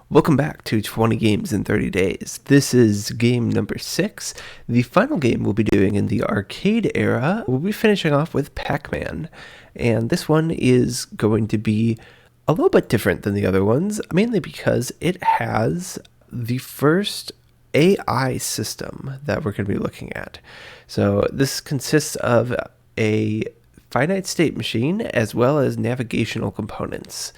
Welcome back to 20 Games in 30 Days. This is game number 6. The final game we'll be doing in the arcade era, we'll be finishing off with Pac-Man. And this one is going to be a little bit different than the other ones, mainly because it has the first AI system that we're going to be looking at. So this consists of a finite state machine as well as navigational components.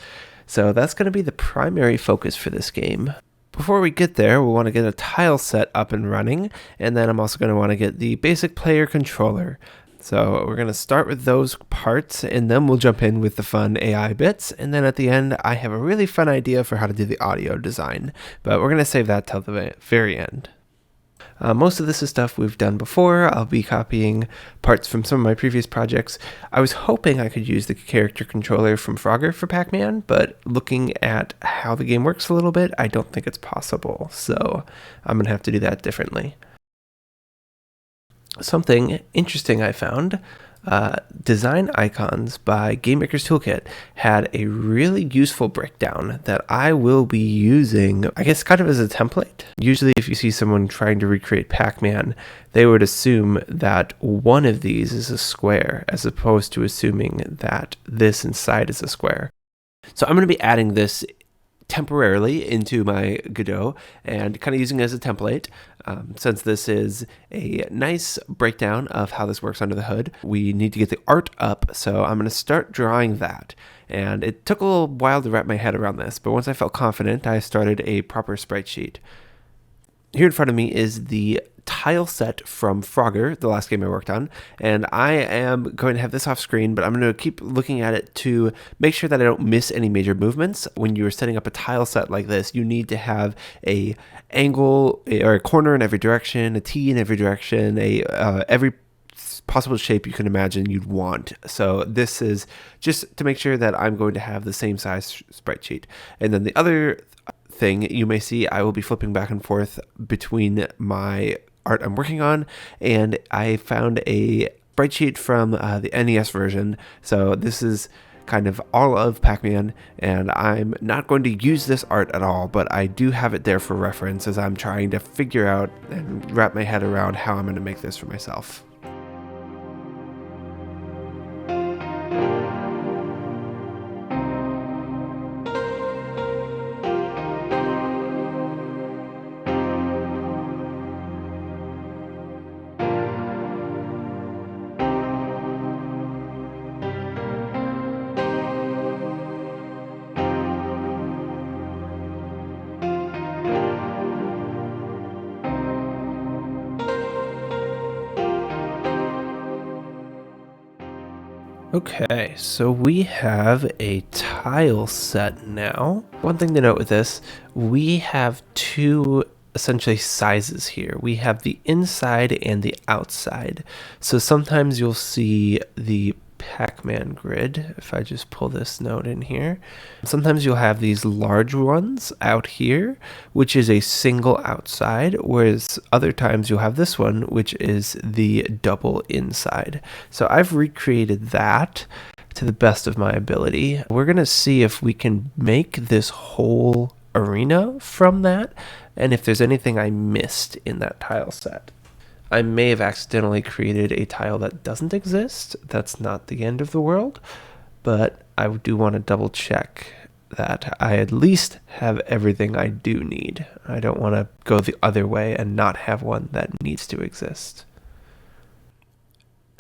So that's going to be the primary focus for this game. Before we get there, we'll want to get a tile set up and running, and then I'm also going to want to get the basic player controller. So we're going to start with those parts, and then we'll jump in with the fun AI bits, and then at the end, I have a really fun idea for how to do the audio design, but we're going to save that till the very end. Most of this is stuff we've done before. I'll be copying parts from some of my previous projects. I was hoping I could use the character controller from Frogger for Pac-Man, but looking at how the game works a little bit, I don't think it's possible. So I'm going to have to do that differently. Something interesting I found, Design Icons by Game Maker's Toolkit had a really useful breakdown that I will be using, I guess, kind of as a template. Usually if you see someone trying to recreate Pac-Man, they would assume that one of these is a square, as opposed to assuming that this inside is a square. So I'm going to be adding this temporarily into my Godot and kind of using it as a template. Since this is a nice breakdown of how this works under the hood, we need to get the art up, so I'm going to start drawing that. And it took a little while to wrap my head around this, but once I felt confident, I started a proper sprite sheet. Here in front of me is the tile set from Frogger, the last game I worked on, and I am going to have this off screen, but I'm going to keep looking at it to make sure that I don't miss any major movements. When you're setting up a tile set like this, you need to have a angle or a corner in every direction, a T in every direction, every possible shape you can imagine you'd want. So this is just to make sure that I'm going to have the same size sprite sheet. And then the other thing you may see, I will be flipping back and forth between my art I'm working on, and I found a spreadsheet from the NES version. So this is kind of all of Pac-Man, and I'm not going to use this art at all, but I do have it there for reference as I'm trying to figure out and wrap my head around how I'm going to make this for myself. Okay, so we have a tile set now. One thing to note with this, we have two essentially sizes here. We have the inside and the outside. So sometimes you'll see the Pac-Man grid, if I just pull this node in here. Sometimes you'll have these large ones out here, which is a single outside, whereas other times you'll have this one, which is the double inside. So I've recreated that to the best of my ability. We're going to see if we can make this whole arena from that, and if there's anything I missed in that tile set. I may have accidentally created a tile that doesn't exist. That's not the end of the world, but I do want to double check that I at least have everything I do need. I don't want to go the other way and not have one that needs to exist.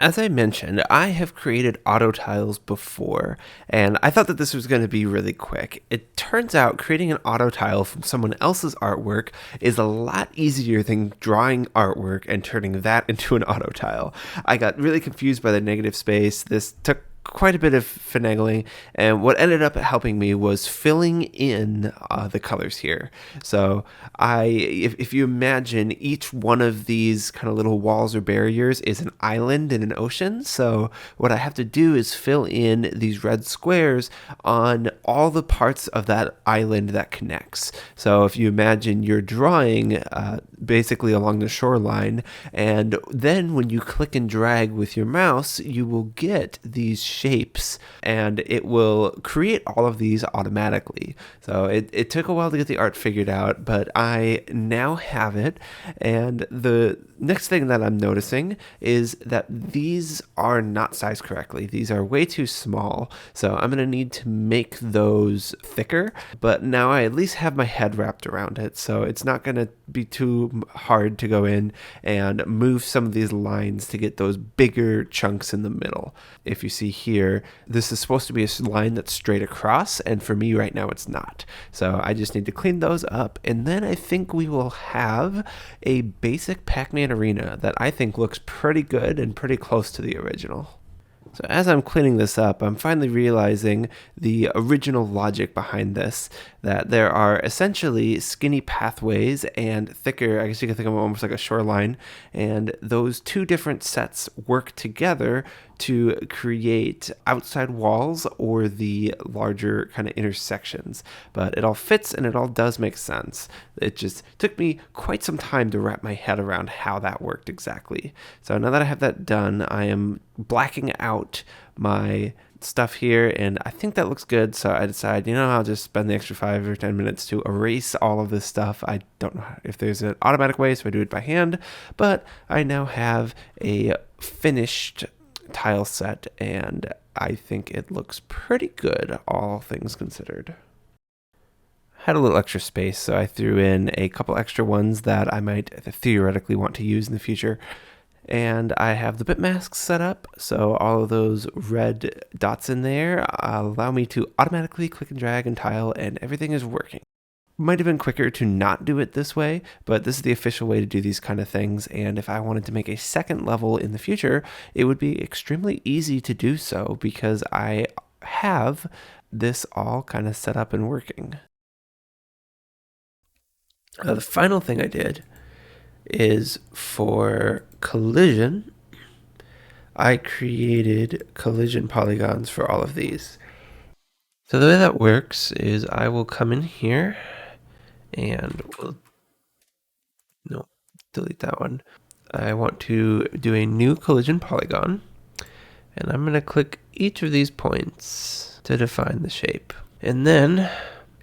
As I mentioned, I have created auto tiles before, and I thought that this was going to be really quick. It turns out creating an auto tile from someone else's artwork is a lot easier than drawing artwork and turning that into an auto tile. I got really confused by the negative space. This took quite a bit of finagling, and what ended up helping me was filling in the colors here. So if you imagine each one of these kind of little walls or barriers is an island in an ocean, so what I have to do is fill in these red squares on all the parts of that island that connects. So if you imagine you're drawing basically along the shoreline, and then when you click and drag with your mouse, you will get these shapes, and it will create all of these automatically. So it took a while to get the art figured out, but I now have it. And the next thing that I'm noticing is that these are not sized correctly. These are way too small. So I'm going to need to make those thicker, but now I at least have my head wrapped around it. So it's not going to be too hard to go in and move some of these lines to get those bigger chunks in the middle. If you see here, this is supposed to be a line that's straight across, and for me right now it's not. So I just need to clean those up, and then I think we will have a basic Pac-Man arena that I think looks pretty good and pretty close to the original. So as I'm cleaning this up, I'm finally realizing the original logic behind this, that there are essentially skinny pathways and thicker, I guess you can think of it almost like a shoreline, and those two different sets work together to create outside walls or the larger kind of intersections. But it all fits and it all does make sense. It just took me quite some time to wrap my head around how that worked exactly. So now that I have that done, I am blacking out my stuff here, and I think that looks good. So I decide, I'll just spend the extra 5 or 10 minutes to erase all of this stuff. I don't know if there's an automatic way, so I do it by hand, but I now have a finished tile set, and I think it looks pretty good, all things considered. Had a little extra space, so I threw in a couple extra ones that I might theoretically want to use in the future. And I have the bit masks set up, so all of those red dots in there allow me to automatically click and drag and tile, and everything is working. Might have been quicker to not do it this way, but this is the official way to do these kind of things, and if I wanted to make a second level in the future, it would be extremely easy to do so because I have this all kind of set up and working. The final thing I did is for collision, I created collision polygons for all of these. So the way that works is I will come in here and delete that one. I want to do a new collision polygon, and I'm going to click each of these points to define the shape. And then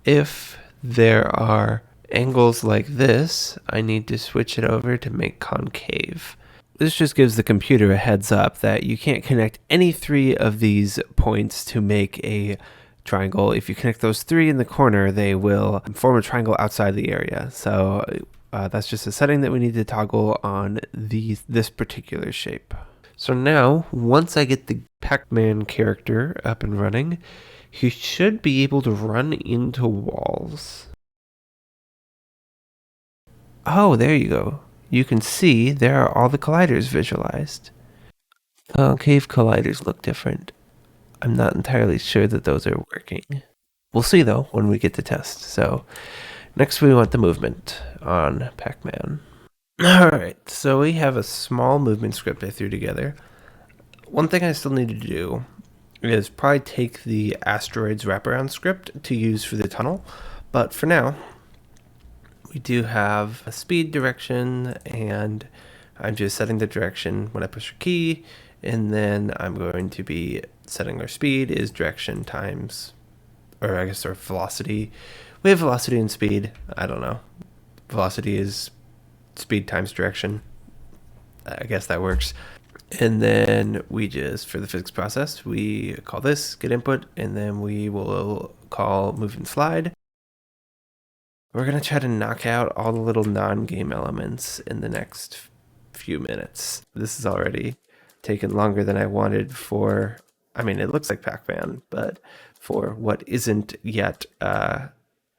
if there are angles like this, I need to switch it over to make concave. This just gives the computer a heads up that you can't connect any 3 of these points to make a triangle. If you connect those 3 in the corner, they will form a triangle outside the area. So that's just a setting that we need to toggle on this particular shape. So now, once I get the Pac-Man character up and running, he should be able to run into walls. Oh, there you go. You can see there are all the colliders visualized. Concave colliders look different. I'm not entirely sure that those are working. We'll see though when we get to test. So next we want the movement on Pac-Man. Alright, so we have a small movement script I threw together. One thing I still need to do is probably take the asteroids wraparound script to use for the tunnel. But for now, we do have a speed direction, and I'm just setting the direction when I push a key, and then I'm going to be setting our speed is direction times, or I guess our velocity. We have velocity and speed. I don't know. Velocity is speed times direction. I guess that works. And then we just, for the physics process, we call this get input, and then we will call move and slide. We're going to try to knock out all the little non-game elements in the next few minutes. This is already taken longer than I wanted for, I mean, it looks like Pac-Man, but for what isn't yet a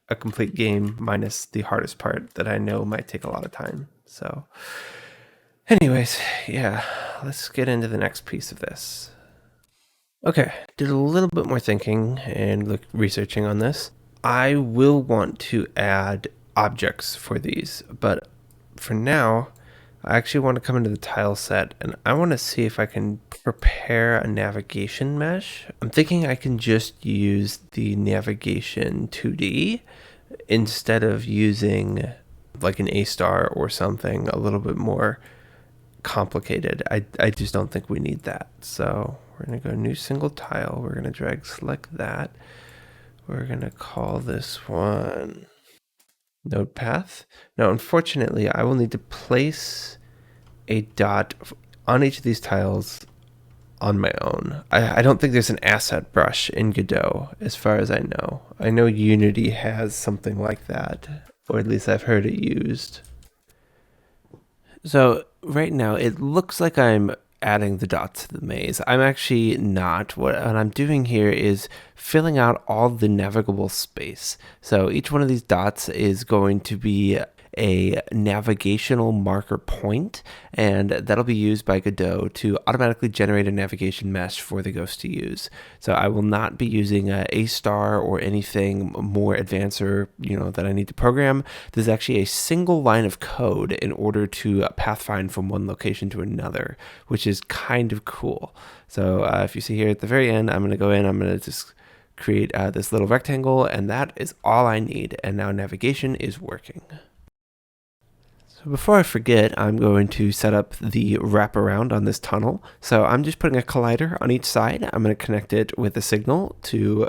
complete game, minus the hardest part that I know might take a lot of time. So anyways, yeah, let's get into the next piece of this. Okay, did a little bit more thinking and researching on this. I will want to add objects for these, but for now, I actually want to come into the tile set and I want to see if I can prepare a navigation mesh. I'm thinking I can just use the navigation 2D instead of using like an A-star or something a little bit more complicated. I just don't think we need that. So we're going to go new single tile. We're going to drag select that. We're going to call this one node path. Now, unfortunately, I will need to place a dot on each of these tiles on my own. I don't think there's an asset brush in Godot, as far as I know. I know Unity has something like that, or at least I've heard it used. So right now it looks like I'm adding the dots to the maze. I'm actually not. What I'm doing here is filling out all the navigable space. So each one of these dots is going to be a navigational marker point, and that'll be used by Godot to automatically generate a navigation mesh for the ghost to use. So I will not be using a star or anything more advanced or that I need to program. There's actually a single line of code in order to pathfind from one location to another, which is kind of cool. So if you see here at the very end, I'm going to go in, I'm going to just create this little rectangle, and that is all I need. And now navigation is working. So before I forget, I'm going to set up the wraparound on this tunnel. So I'm just putting a collider on each side. I'm going to connect it with a signal to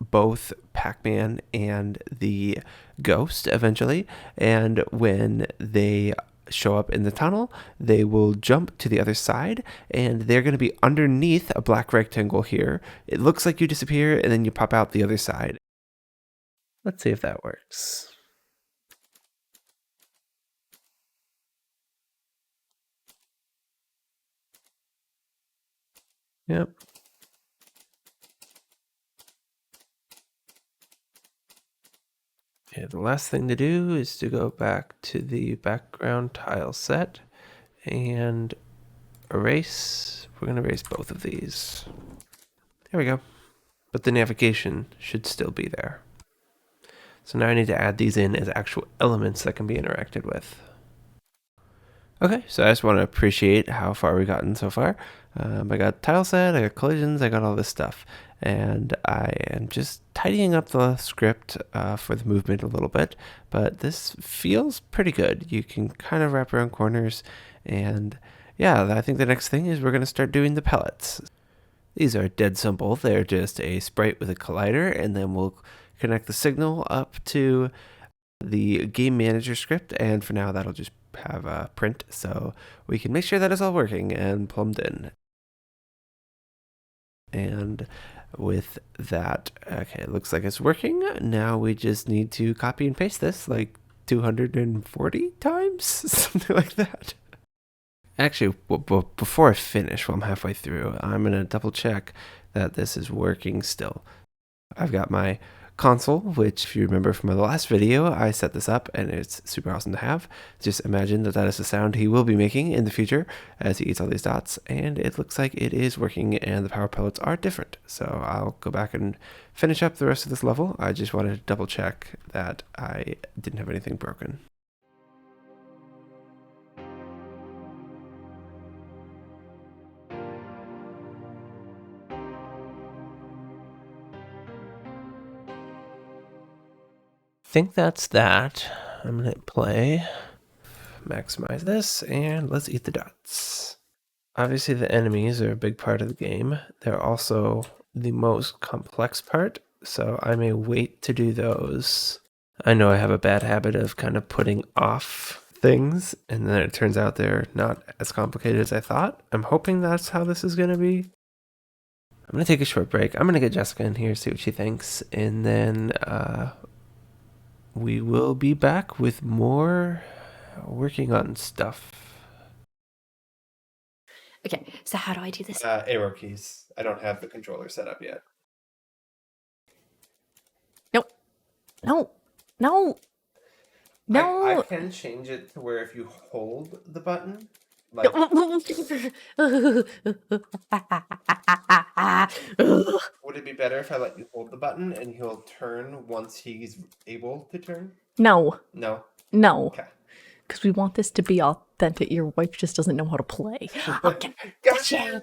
both Pac-Man and the ghost eventually. And when they show up in the tunnel, they will jump to the other side, and they're going to be underneath a black rectangle here. It looks like you disappear, and then you pop out the other side. Let's see if that works. Yep. Okay, the last thing to do is to go back to the background tile set and erase. We're going to erase both of these. There we go. But the navigation should still be there. So now I need to add these in as actual elements that can be interacted with. Okay, so I just want to appreciate how far we've gotten so far. I got tileset, I got collisions, I got all this stuff. And I am just tidying up the script for the movement a little bit. But this feels pretty good. You can kind of wrap around corners. And yeah, I think the next thing is we're going to start doing the pellets. These are dead simple. They're just a sprite with a collider, and then we'll connect the signal up to the game manager script, and for now that'll just have a print so we can make sure that it's all working and plumbed in. And with that, okay, it looks like it's working. Now we just need to copy and paste this like 240 times, something like that. Actually, before I finish, while I'm halfway through, I'm going to double check that this is working still. I've got my console, which if you remember from the last video, I set this up and it's super awesome to have. Just imagine that is the sound he will be making in the future as he eats all these dots, and it looks like it is working and the power pellets are different. So I'll go back and finish up the rest of this level. I just wanted to double check that I didn't have anything broken. Think that's that. I'm gonna hit play, maximize this, and let's eat the dots. Obviously the enemies are a big part of the game. They're also the most complex part, so I may wait to do those. I know I have a bad habit of kind of putting off things, and then it turns out they're not as complicated as I thought. I'm hoping that's how this is gonna be. I'm gonna take a short break. I'm gonna get Jessica in here, see what she thinks, and then we will be back with more working on stuff. Okay, so how do I do this? Arrow keys. I don't have the controller set up yet. Nope. No. No. No. I can change it to where if you hold the button, like... Would it be better if I let you hold the button and he'll turn once he's able to turn? No. No? No. Okay. Because we want this to be authentic. Your wife just doesn't know how to play. Okay. Gotcha!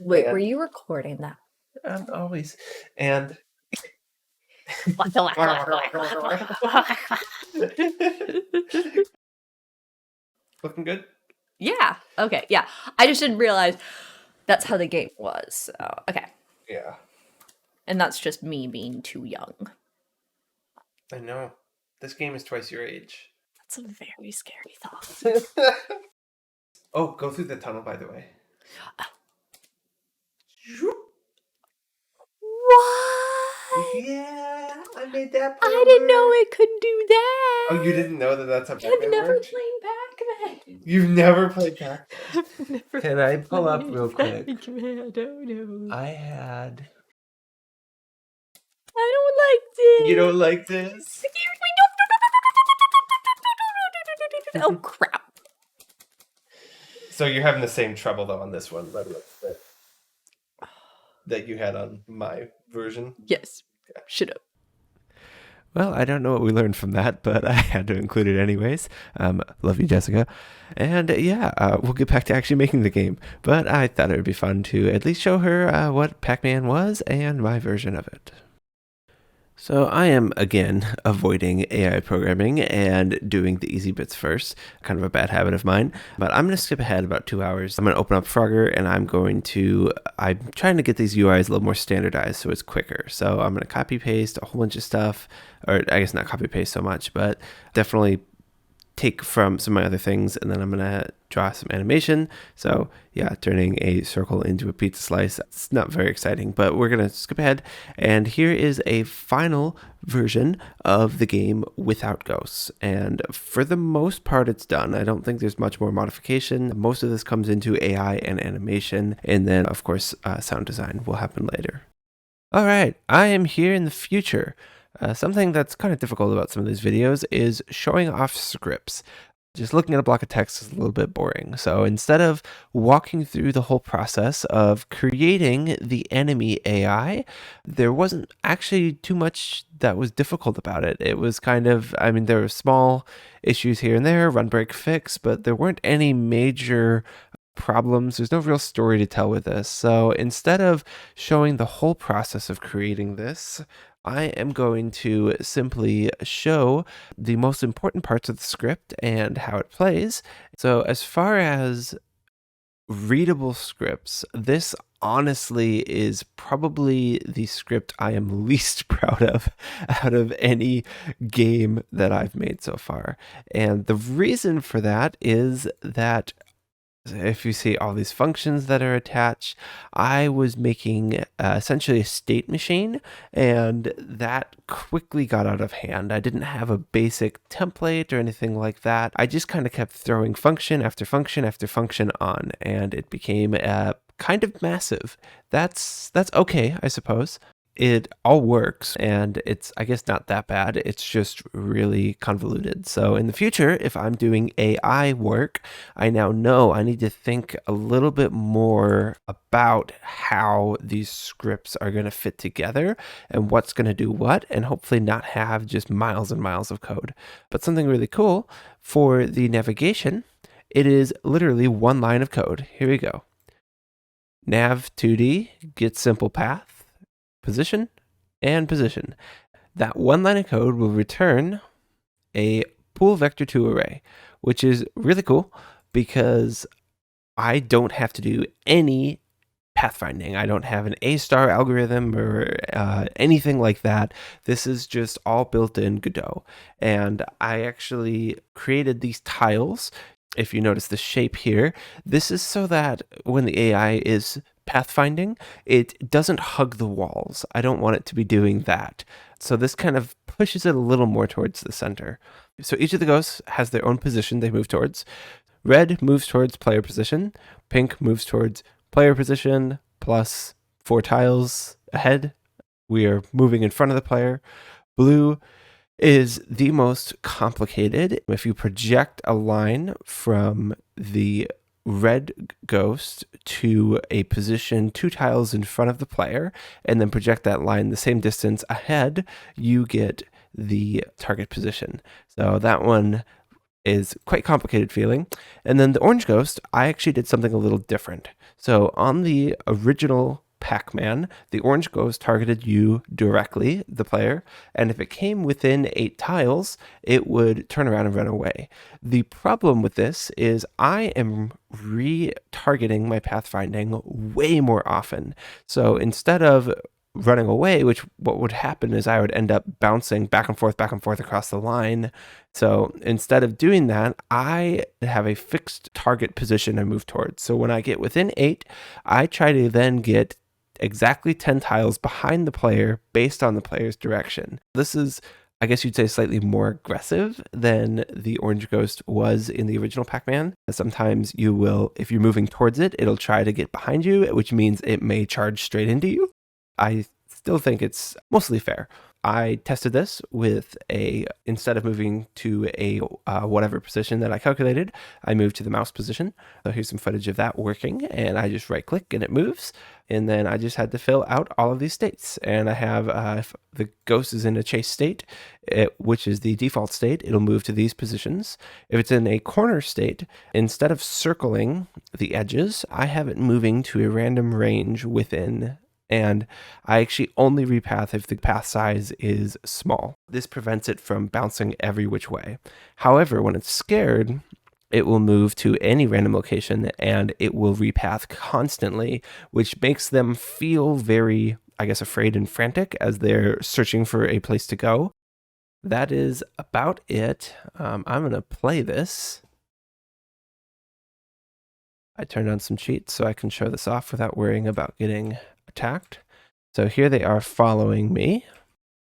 Wait, were you recording that? Always. And... Looking good? Yeah. Okay. Yeah. I just didn't realize that's how the game was. So, okay. Yeah. And that's just me being too young. I know. This game is twice your age. That's a very scary thought. Oh, go through the tunnel, by the way. What? Yeah, I made that. I didn't know it could do that. Oh, you didn't know that that's how I've Pac-Man never worked? played Pac-Man. You've never played Pac-Man? I've never Can I pull up real quick? Pac-Man. I don't know. I had... I don't like this. You don't like this? Oh, crap. So you're having the same trouble, though, on this one, by the way, that you had on my version? Yes. Should have. Well, I don't know what we learned from that, but I had to include it anyways. Love you, Jessica. And we'll get back to actually making the game. But I thought it would be fun to at least show her what Pac-Man was and my version of it. So I am, again, avoiding AI programming and doing the easy bits first. Kind of a bad habit of mine. But I'm going to skip ahead about 2 hours. I'm going to open up Frogger, and I'm trying to get these UIs a little more standardized so it's quicker. So I'm going to copy paste a whole bunch of stuff, or I guess not copy paste so much, but definitely take from some of my other things, and then I'm going to draw some animation. So yeah, turning a circle into a pizza slice. It's not very exciting, but we're going to skip ahead. And here is a final version of the game without ghosts. And for the most part, it's done. I don't think there's much more modification. Most of this comes into AI and animation. And then, of course, sound design will happen later. All right, I am here in the future. Something that's kind of difficult about some of these videos is showing off scripts. Just looking at a block of text is a little bit boring. So instead of walking through the whole process of creating the enemy AI, there wasn't actually too much that was difficult about it. It was kind of, there were small issues here and there, run, break, fix, but there weren't any major problems. There's no real story to tell with this. So instead of showing the whole process of creating this, I am going to simply show the most important parts of the script and how it plays. So as far as readable scripts, this honestly is probably the script I am least proud of out of any game that I've made so far. And the reason for that is that if you see all these functions that are attached, I was making essentially a state machine, and that quickly got out of hand. I didn't have a basic template or anything like that. I just kind of kept throwing function after function after function on, and it became kind of massive. That's okay, I suppose. It all works, and it's, I guess, not that bad. It's just really convoluted. So in the future, if I'm doing AI work, I now know I need to think a little bit more about how these scripts are going to fit together and what's going to do what, and hopefully not have just miles and miles of code. But something really cool for the navigation, it is literally one line of code. Here we go. Nav 2D, get simple path, position, and position. That one line of code will return a pool vector 2 array, which is really cool because I don't have to do any pathfinding. I don't have an A-star algorithm or anything like that. This is just all built in Godot. And I actually created these tiles. If you notice the shape here, this is so that when the AI is pathfinding, it doesn't hug the walls. I don't want it to be doing that. So this kind of pushes it a little more towards the center. So each of the ghosts has their own position they move towards. Red moves towards player position. Pink moves towards player position plus 4 tiles ahead. We are moving in front of the player. Blue is the most complicated. If you project a line from the red ghost to a position 2 tiles in front of the player, and then project that line the same distance ahead, you get the target position. So that one is quite complicated feeling. And then the orange ghost, I actually did something a little different. So on the original Pac-Man, the orange ghost targeted you directly, the player, and if it came within 8 tiles, it would turn around and run away. The problem with this is I am retargeting my pathfinding way more often. So instead of running away, which what would happen is I would end up bouncing back and forth across the line. So instead of doing that, I have a fixed target position I move towards. So when I get within 8, I try to then get exactly 10 tiles behind the player based on the player's direction. This is, I guess you'd say, slightly more aggressive than the orange ghost was in the original Pac-Man. Sometimes you will, if you're moving towards it, it'll try to get behind you, which means it may charge straight into you. I still think it's mostly fair. I tested this with instead of moving to a whatever position that I calculated, I moved to the mouse position. So here's some footage of that working, and I just right click and it moves. And then I just had to fill out all of these states. And I have, if the ghost is in a chase state, which is the default state, it'll move to these positions. If it's in a corner state, instead of circling the edges, I have it moving to a random range within, and I actually only repath if the path size is small. This prevents it from bouncing every which way. However, when it's scared, it will move to any random location and it will repath constantly, which makes them feel very, I guess, afraid and frantic as they're searching for a place to go. That is about it. I'm going to play this. I turned on some cheats so I can show this off without worrying about getting attacked. So here they are following me,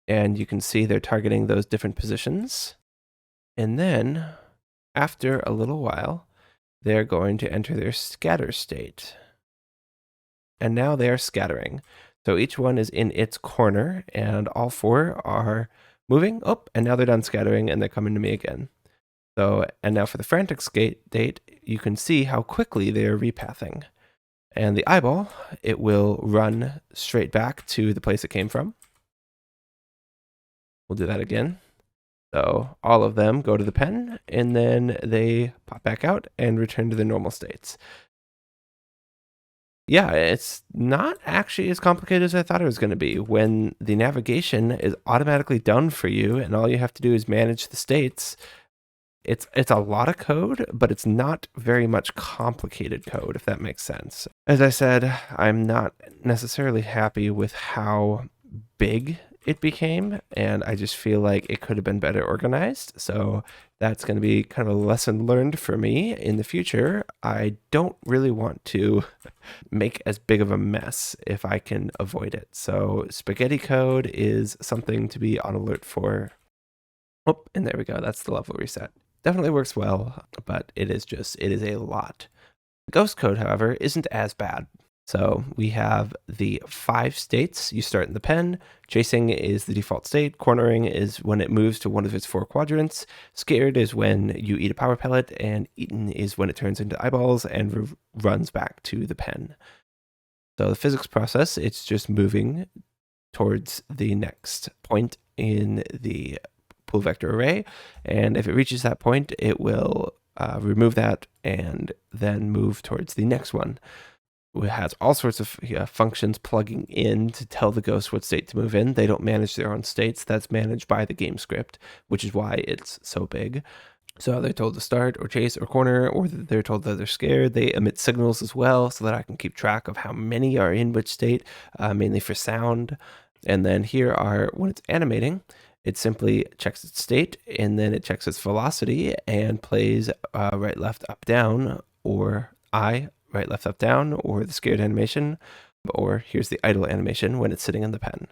and you can see they're targeting those different positions. And then after a little while, they're going to enter their scatter state. And now they are scattering. So each one is in its corner, and all 4 are moving. Oh, and now they're done scattering, and they're coming to me again. So, and now for the frantic state, you can see how quickly they are repathing. And the eyeball, it will run straight back to the place it came from. We'll do that again. So all of them go to the pen, and then they pop back out and return to their normal states. Yeah, it's not actually as complicated as I thought it was going to be. When the navigation is automatically done for you, and all you have to do is manage the states, it's a lot of code, but it's not very much complicated code, if that makes sense. As I said, I'm not necessarily happy with how big it became, and I just feel like it could have been better organized. So that's going to be kind of a lesson learned for me in the future. I don't really want to make as big of a mess if I can avoid it. So spaghetti code is something to be on alert for. Oh, and there we go. That's the level reset. Definitely works well, but it is a lot. Ghost code, however, isn't as bad. So we have the 5 states. You start in the pen. Chasing is the default state. Cornering is when it moves to one of its 4 quadrants. Scared is when you eat a power pellet, and eaten is when it turns into eyeballs and runs back to the pen. So the physics process, it's just moving towards the next point in the pool vector array, and if it reaches that point, it will remove that and then move towards the next one. It has all sorts of functions plugging in to tell the ghost what state to move in. They don't manage their own states. That's managed by the game script, which is why it's so big. So they're told to start or chase or corner, or they're told that they're scared. They emit signals as well so that I can keep track of how many are in which state, mainly for sound. And then here are, when it's animating, it simply checks its state, and then it checks its velocity and plays right, left, up, down, or right, left, up, down, or the scared animation, or here's the idle animation when it's sitting in the pen.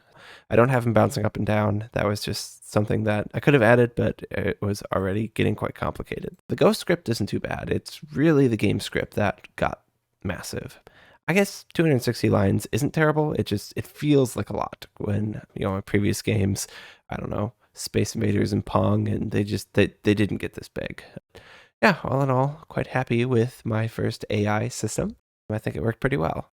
I don't have them bouncing up and down. That was just something that I could have added, but it was already getting quite complicated. The Ghost script isn't too bad. It's really the game script that got massive. I guess 260 lines isn't terrible. It feels like a lot when, in previous games, I don't know, Space Invaders and Pong, and they didn't get this big. Yeah, all in all, quite happy with my first AI system. I think it worked pretty well.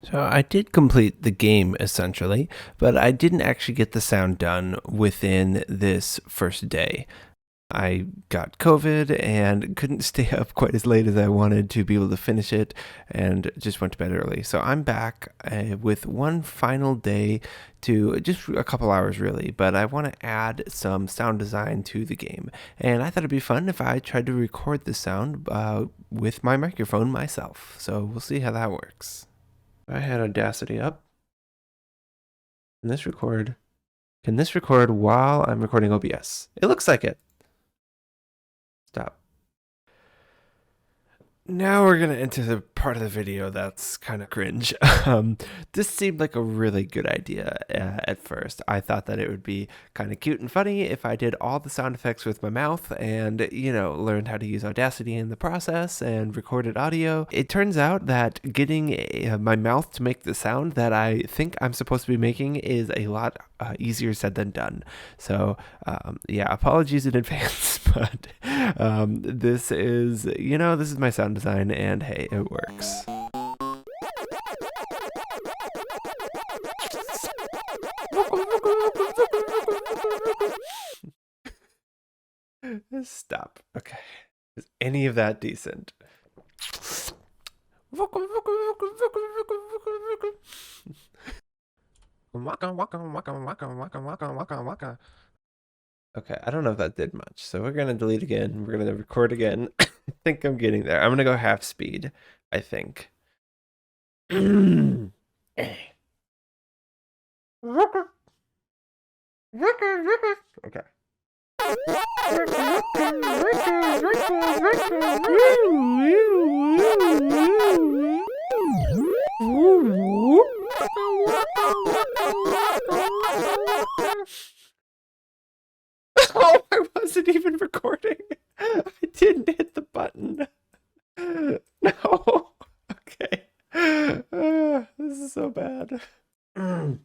So I did complete the game essentially, but I didn't actually get the sound done within this first day. I got COVID and couldn't stay up quite as late as I wanted to be able to finish it, and just went to bed early. So I'm back with one final day to just a couple hours really, but I want to add some sound design to the game. And I thought it'd be fun if I tried to record the sound with my microphone myself. So we'll see how that works. I had Audacity up. Can this record while I'm recording OBS? It looks like it. Stop. Now we're going to enter the part of the video that's kind of cringe. This seemed like a really good idea at first. I thought that it would be kind of cute and funny if I did all the sound effects with my mouth and, learned how to use Audacity in the process and recorded audio. It turns out that getting my mouth to make the sound that I think I'm supposed to be making is a lot easier said than done. So, apologies in advance, but this is my sound design, and hey, it works. Stop. Okay. Is any of that decent? Okay, I don't know if that did much, so we're gonna delete again. We're gonna record again. I think I'm getting there. I'm gonna go half speed, I think. Okay. Oh, I wasn't even recording. I didn't hit the button. No. Okay. This is so bad. I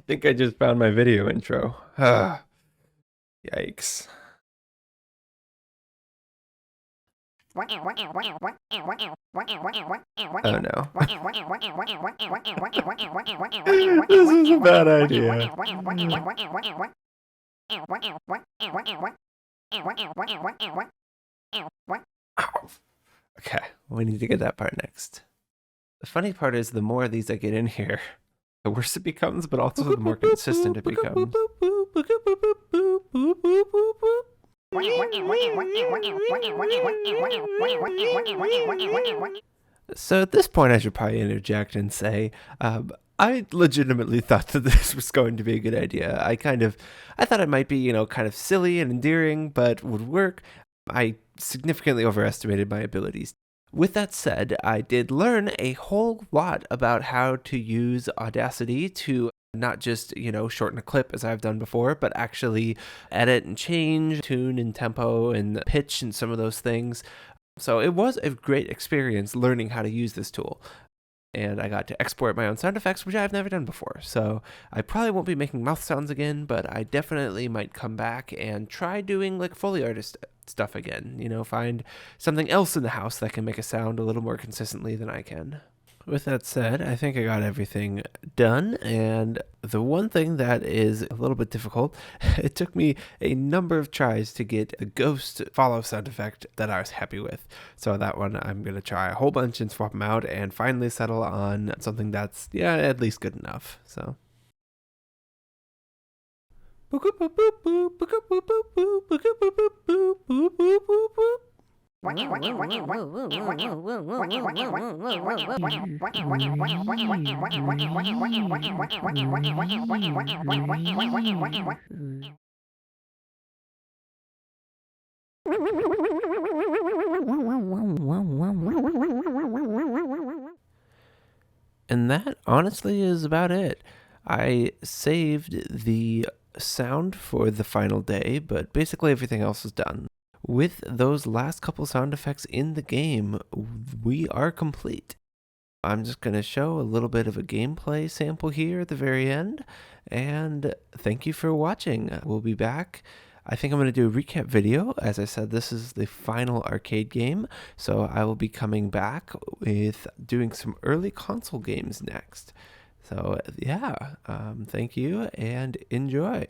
think I just found my video intro. Yikes. Oh no. This is a bad idea. Okay, we need to get that part next. The funny part is the more of these I get in here, the worse it becomes, but also the more consistent it becomes. So at this point I should probably interject and say, I legitimately thought that this was going to be a good idea. I thought it might be, kind of silly and endearing, but would work. I significantly overestimated my abilities. With that said, I did learn a whole lot about how to use Audacity to not just, shorten a clip as I've done before, but actually edit and change tune and tempo and pitch and some of those things. So it was a great experience learning how to use this tool. And I got to export my own sound effects, which I've never done before. So I probably won't be making mouth sounds again, but I definitely might come back and try doing like Foley artist stuff again. Find something else in the house that can make a sound a little more consistently than I can. With that said, I think I got everything done, and the one thing that is a little bit difficult, it took me a number of tries to get a ghost follow sound effect that I was happy with. So that one I'm going to try a whole bunch and swap them out and finally settle on something that's, at least good enough. So. And that honestly is about it. I saved the sound for the final day, but basically everything else is done. With those last couple sound effects in the game, we are complete. I'm just going to show a little bit of a gameplay sample here at the very end, and thank you for watching. We'll be back. I think I'm going to do a recap video. As I said, this is the final arcade game, so I will be coming back with doing some early console games next. So So yeah, thank you and enjoy.